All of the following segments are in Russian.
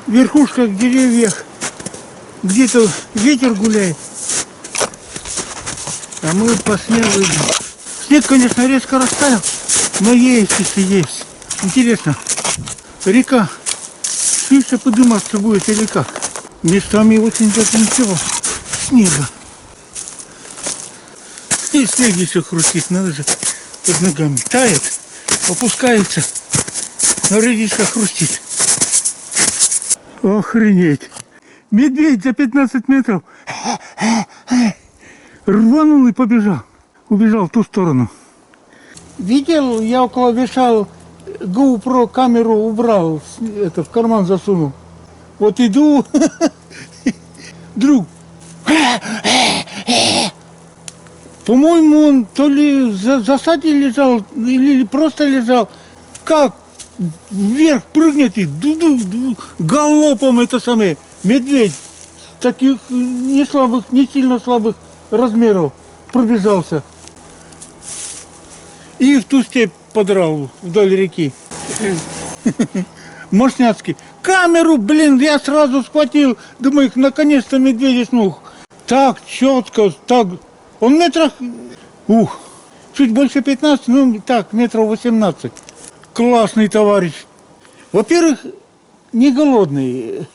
в верхушках деревьев где-то ветер гуляет. А мы по снегу идем. Снег, конечно, резко растаял, но есть еще есть. Интересно, река. Еще подумать, что будет или как. Местами очень даже ничего. Снега. И снег еще хрустит, надо же, под ногами. Тает, опускается, но редиска хрустит. Охренеть. Медведь за 15 метров рванул и побежал. Убежал в ту сторону. Видел, я около вешал GoPro, камеру убрал, это в карман засунул. Вот иду, друг. По-моему, он то ли в засаде лежал, или просто лежал. Как вверх прыгнет и галопом это самое. Медведь таких не слабых, не сильно слабых размеров пробежался. И в ту степь подрал вдоль реки. Мощняцкий. Камеру, блин, я сразу схватил. Думаю, наконец-то медведь снул. Так четко, так. Он метрах, чуть больше 15, ну так, метров 18. Классный товарищ. Во-первых, не голодный.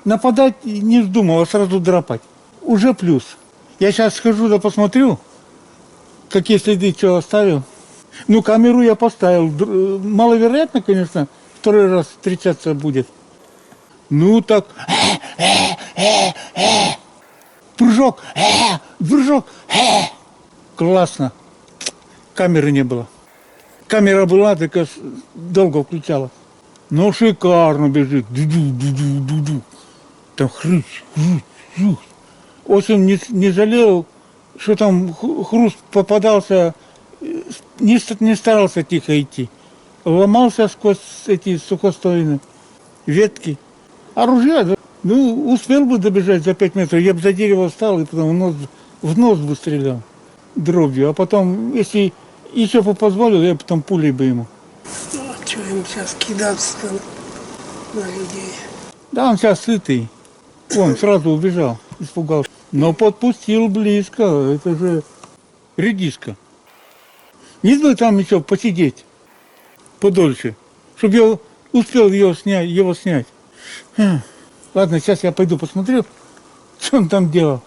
Нападать не вздумал, а сразу драпать. Уже плюс. Я сейчас схожу да посмотрю, какие следы, что оставил. Ну, камеру я поставил. Маловероятно, конечно, второй раз встречаться будет. Ну, так. Прыжок. Прыжок. Классно. Камеры не было. Камера была, только долго включала. Ну, шикарно бежит. Ду-ду-ду-ду-ду-ду. Там хрыч. Очень не жалел, что там хруст попадался. Не старался тихо идти. Ломался сквозь эти сухостойные ветки. Оружие, да? Ну, успел бы добежать за 5 метров. Я бы за дерево встал и потом в нос бы стрелял дробью. А потом, если еще бы позволил, я потом пулей бы ему. Ну, а что им сейчас кидаться на людей? Да, он сейчас сытый. Он сразу убежал, испугался. Но подпустил близко. Это же редиска. Не знаю, там еще посидеть подольше, чтобы я успел его снять. Ладно, сейчас я пойду посмотрю, что он там делал.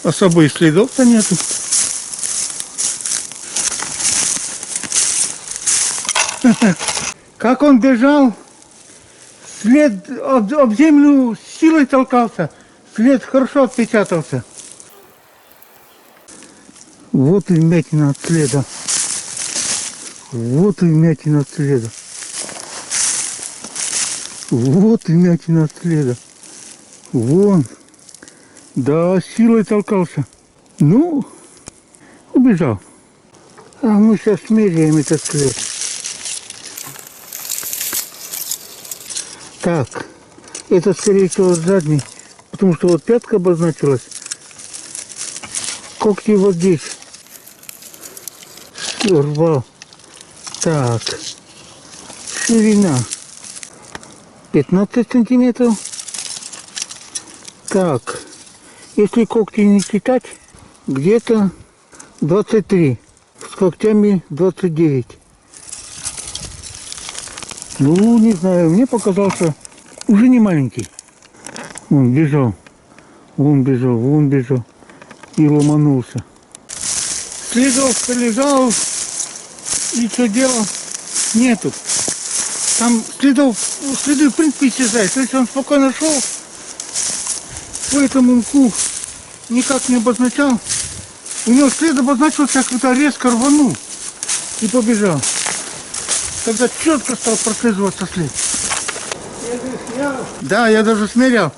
Особо и следов-то нету. Как он бежал, след об землю силой толкался, след хорошо отпечатался. Вот и вмятина от следа. Вот и вмятина от следа. Вот и вмятина от следа. Вон. Да, силой толкался. Ну, убежал. А мы сейчас меряем этот след. Так, это скорее всего задний, потому что вот пятка обозначилась. Когти вот здесь. Рвал. Так, ширина 15 сантиметров. Так, если когти не считать, где-то 23, с когтями 29. Ну, не знаю, мне показался уже не маленький. Он бежал, и ломанулся. Следов полежал, и что делал? Нету. Там следы в принципе исчезают. То есть он спокойно шел, по этому мху никак не обозначал. У него след обозначился, когда резко рванул и побежал. Когда четко стал прослеживаться след. Да, я даже смерял.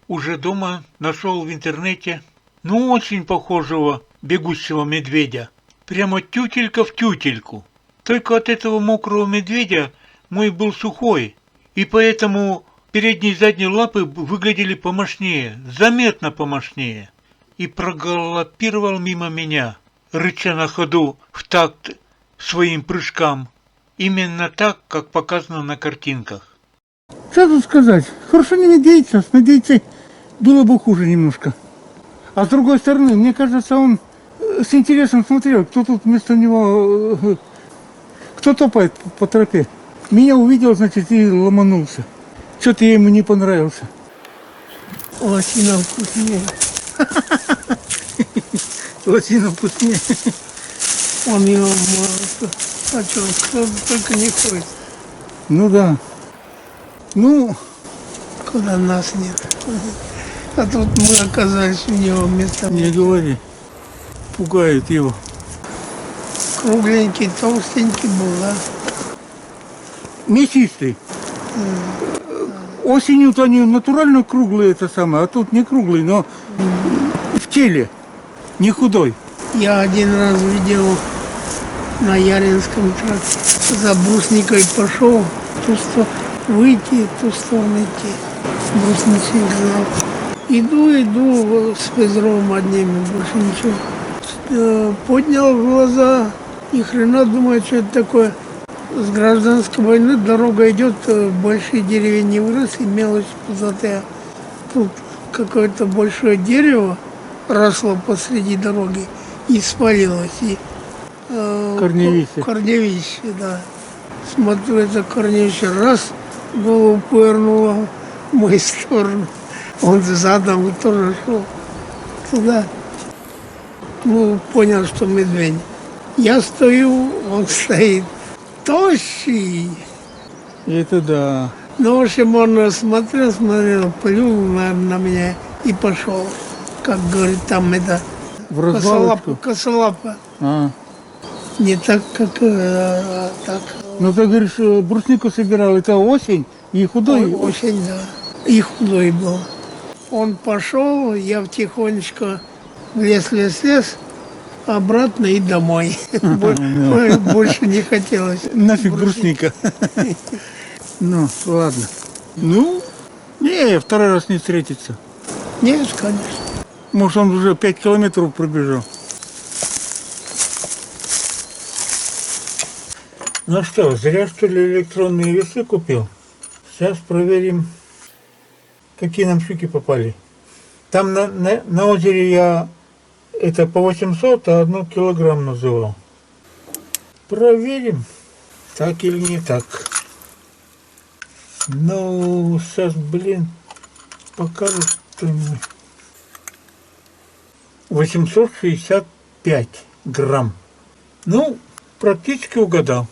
Уже дома нашел в интернете, ну, очень похожего бегущего медведя. Прямо тютелька в тютельку. Только от этого мокрого медведя мой был сухой, и поэтому Передние и задние лапы выглядели помощнее, заметно помощнее. И прогалопировал мимо меня, рыча на ходу в такт своим прыжкам. Именно так, как показано на картинках. Что тут сказать? Хорошо не надеяться. С надеяться было бы хуже немножко. А с другой стороны, мне кажется, он с интересом смотрел, кто тут вместо него, кто топает по тропе. Меня увидел, значит, и ломанулся. Что-то я ему не понравился. Лосина вкуснее. Лосина вкуснее. Он его хотел, кто только не ходит. Ну да. Ну, Куда нас нет. А тут мы оказались у него вместо не говори. Пугает его. кругленький, толстенький был, да? Мясистый. Осенью-то они натурально круглые, это самое, а тут не круглый, но в теле, не худой. Я один раз видел на Яринском тракте. За брусникой пошел, выйти, в ту сторону идти. Брусничник знал. Иду с физром одним, больше ничего. Поднял глаза, ни хрена, думаю, что это такое. С гражданской войны дорога идет, большие деревья не выросли, мелочь пузатая. Тут какое-то большое дерево росло посреди дороги и спалилось. И, Корневище. Корневище, да. Смотрю, это корневище раз голову повернуло в мою сторону. Он задом тоже шел туда. Ну, понял, что медведь. Я стою, он стоит. Тощий. Это да. Ну, в общем, он смотрел, плюнул на меня и пошел. Как говорит, там это В развалочку. косолапа. А. Не так, как так. Ну ты говоришь, бруснику собирал, это осень и худой. Ой, очень, да. И худой был. Он пошел, я тихонечко лез, обратно и домой. Больше не хотелось. Нафиг брусника. Ну, ладно. Ну, не, второй раз не встретится. Нет, конечно. Может, он уже 5 километров пробежал. Ну что, зря что ли электронные весы купил? Сейчас проверим, какие нам щуки попали. Там на озере я это по 800, а 1 килограмм называл. Проверим, так или не так. Ну, сейчас, блин, покажет что-нибудь. 865 грамм. Ну, практически угадал.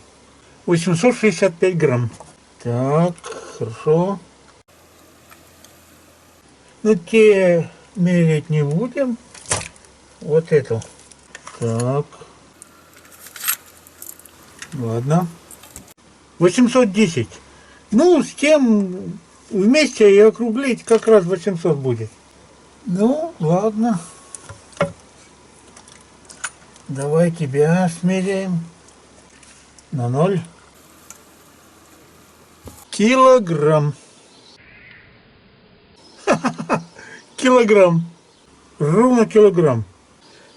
865 грамм. Так, хорошо. Ну, те мерить не будем. Вот эту. Так. Ладно. 810. Ну, с тем вместе и округлить как раз 800 будет. Ну, ладно. Давай тебя смеряем. На 0. Килограмм. Килограмм. Ровно килограмм.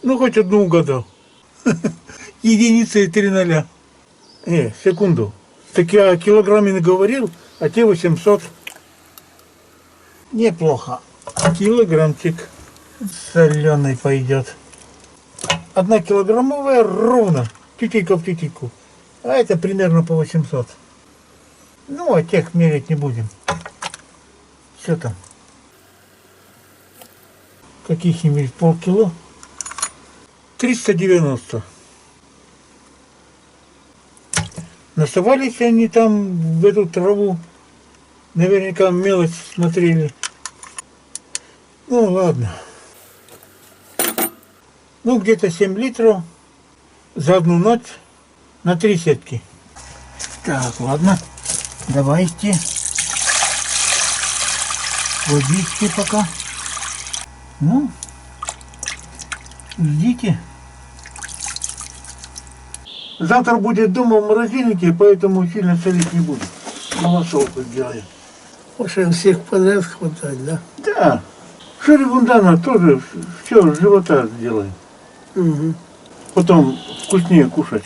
Ну, хоть одну угадал. Единица и 3 0. Секунду. Так я о килограмме не говорил, а те 800. Неплохо. Килограммчик соленый пойдет. 1 килограммовая ровно. Тютелька в тютельку. А это примерно по 800. Ну, а тех мерить не будем. Что там? Каких-нибудь полкило. 390. Насовались они там в эту траву. Наверняка мелочь смотрели. Ну, ладно. Ну, где-то 7 литров за одну ночь на 3 сетки. Так, ладно. Давайте. Водички пока. Ну, ждите. Завтра будет дома в морозильнике, поэтому сильно солить не буду. Малосолку сделаем. В общем, всех подряд хватать, да? Да. Шаригундана тоже все с живота сделает. Угу. Потом вкуснее кушать.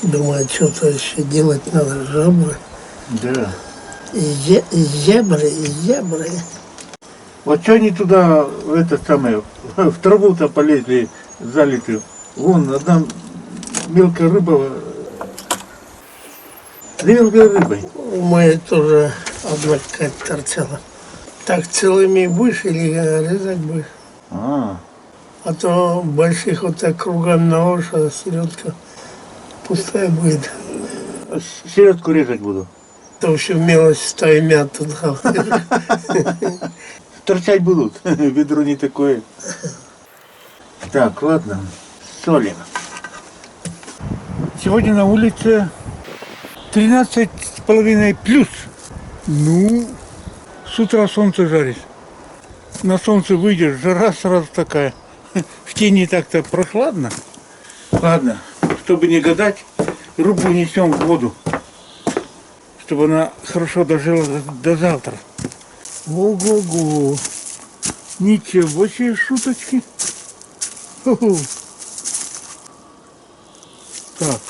Думаю, что-то еще делать надо, жабры. Да. Зебры. Вот что они туда, в это самое, в траву-то полезли, залитую. Вон, одна мелкая рыба, с мелкой рыбой. У моей тоже одна какая-то торчала. Так целыми будешь или резать будешь? А, А то больших вот так кругами наложишь, а селедка пустая будет. селедку резать буду. То еще мелочь стаймят туда. Торчать будут, ведро не такое. Так, ладно, солим. Сегодня на улице 13,5 плюс. Ну, с утра солнце жарит. На солнце выйдешь, жара сразу такая. В тени так-то прохладно. Ладно, чтобы не гадать, рыбу несем в воду, чтобы она хорошо дожила до завтра. Ого-го! Ничего себе шуточки! Ху-ху. Так.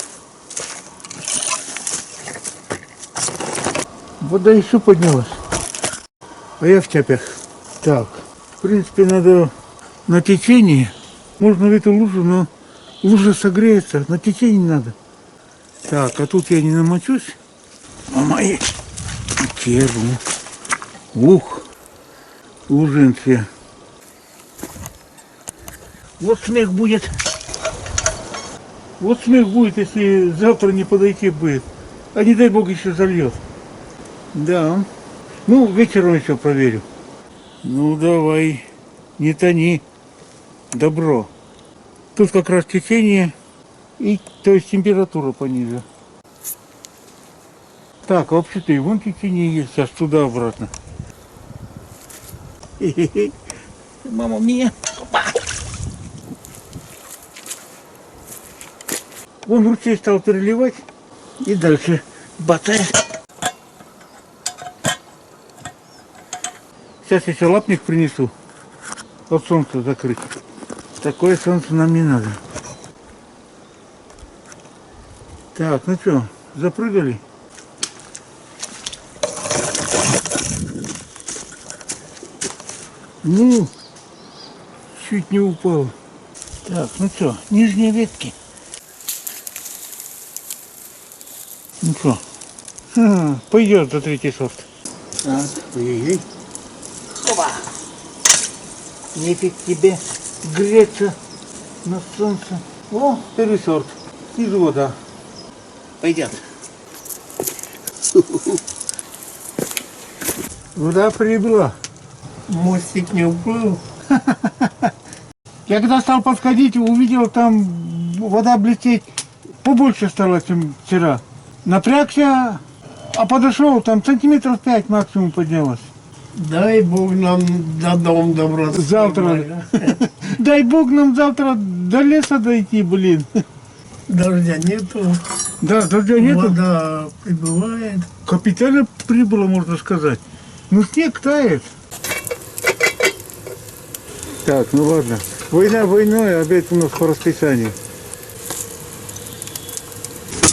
Вода еще поднялась. А я в тяпях. Так. В принципе, надо на течении. Можно в эту лужу, но лужа согреется. На течении надо. Так, а тут я не намочусь. А мои терму. Ух, лужинцы. Вот смех будет. Вот смех будет, если завтра не подойти будет. А не дай бог еще зальет. Да. Ну, вечером еще проверю. Ну, давай. Не тони. Добро. Тут как раз течение. И, то есть, температура пониже. Так, вообще-то и вон течение есть. Сейчас туда обратно. Хе-хе-хе. Мама мия. Опа. Вон ручей стал переливать. И дальше батая. Сейчас еще лапник принесу. От солнца закрыть. Такое солнце нам не надо. Так, ну что, запрыгали? Ну, чуть не упал. Так, ну что, нижние ветки. Ну что, пойдет за третий сорт. Так, ой-ой-ой. Опа! Нефиг тебе греться на солнце. О, первый сорт. Снизу вода. Пойдет. Вода прибыла. Мостик не уплыл. Я когда стал подходить, увидел там вода блестеть побольше стала, чем вчера. Напрягся, а подошел, там сантиметров 5 максимум поднялось. Дай Бог нам до дома добраться. Завтра. Дай бог нам завтра до леса дойти, блин. Дождя нету. Да, дождя нету. Вода прибывает. Капитально прибыло, можно сказать. Ну, снег тает. Так, ну ладно. Война войной, обед у нас по расписанию.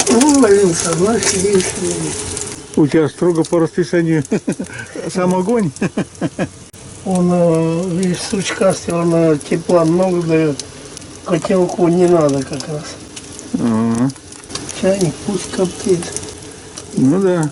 Уволился, значит, У тебя строго по расписанию сам огонь. он, видишь, сучкастый, он тепла много дает. Котелку не надо как раз. Ага. Чайник пусть коптит. Ну да.